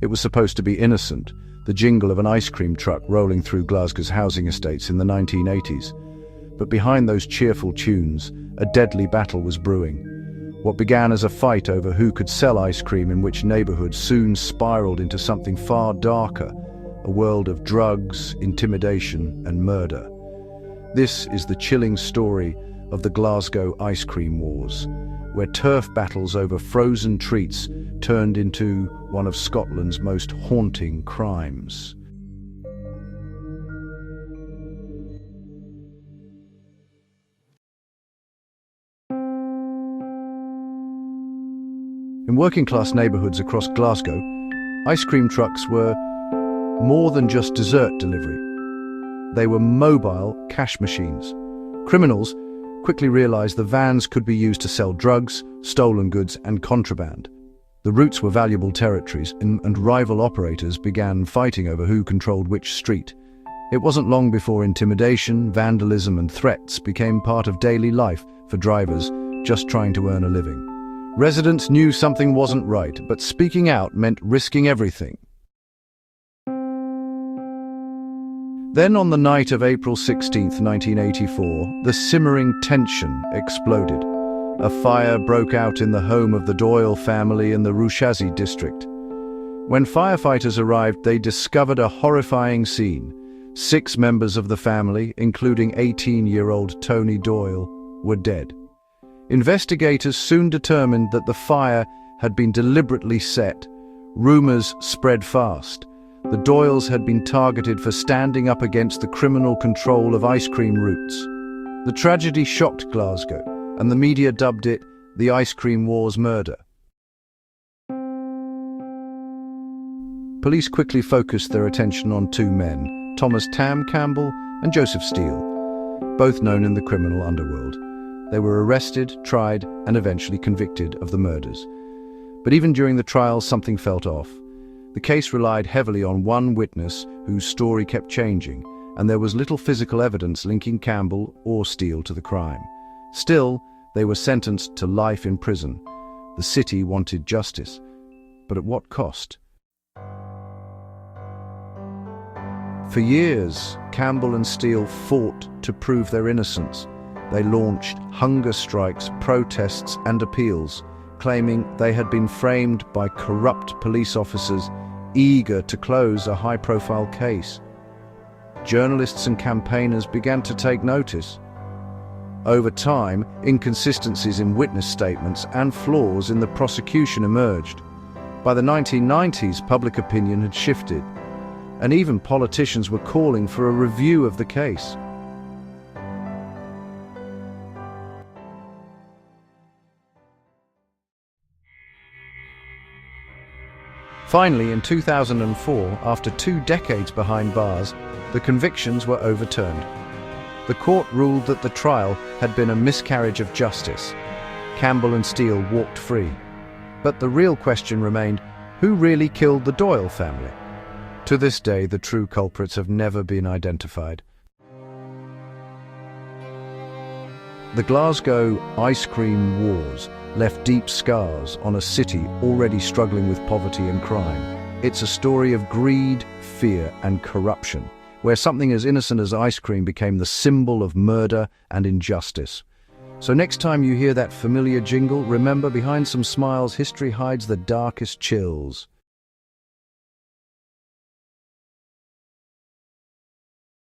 It was supposed to be innocent, the jingle of an ice cream truck rolling through Glasgow's housing estates in the 1980s. But behind those cheerful tunes, a deadly battle was brewing. What began as a fight over who could sell ice cream in which neighborhood soon spiraled into something far darker, a world of drugs, intimidation, and murder. This is the chilling story of the Glasgow ice cream wars, where turf battles over frozen treats turned into one of Scotland's most haunting crimes. In working-class neighbourhoods across Glasgow, ice cream trucks were more than just dessert delivery. They were mobile cash machines. Criminals quickly realised the vans could be used to sell drugs, stolen goods and contraband. The routes were valuable territories, and rival operators began fighting over who controlled which street. It wasn't long before intimidation, vandalism and threats became part of daily life for drivers just trying to earn a living. Residents knew something wasn't right, but speaking out meant risking everything. Then on the night of April 16, 1984, the simmering tension exploded. A fire broke out in the home of the Doyle family in the Rushazi district. When firefighters arrived, they discovered a horrifying scene. 6 members of the family, including 18-year-old Tony Doyle, were dead. Investigators soon determined that the fire had been deliberately set. Rumors spread fast. The Doyles had been targeted for standing up against the criminal control of ice cream routes. The tragedy shocked Glasgow, and the media dubbed it the Ice Cream War's murder. Police quickly focused their attention on 2 men, Thomas Tam Campbell and Joseph Steele, both known in the criminal underworld. They were arrested, tried, and eventually convicted of the murders. But even during the trial, something felt off. The case relied heavily on one witness whose story kept changing, and there was little physical evidence linking Campbell or Steele to the crime. Still, they were sentenced to life in prison. The city wanted justice, but at what cost? For years, Campbell and Steele fought to prove their innocence. They launched hunger strikes, protests, and appeals, claiming they had been framed by corrupt police officers eager to close a high-profile case. Journalists and campaigners began to take notice. Over time, inconsistencies in witness statements and flaws in the prosecution emerged. By the 1990s, public opinion had shifted, and even politicians were calling for a review of the case. Finally, in 2004, after 2 decades behind bars, the convictions were overturned. The court ruled that the trial had been a miscarriage of justice. Campbell and Steele walked free. But the real question remained, who really killed the Doyle family? To this day, the true culprits have never been identified. The Glasgow ice cream wars left deep scars on a city already struggling with poverty and crime. It's a story of greed, fear, and corruption, where something as innocent as ice cream became the symbol of murder and injustice. So next time you hear that familiar jingle, remember, behind some smiles, history hides the darkest chills.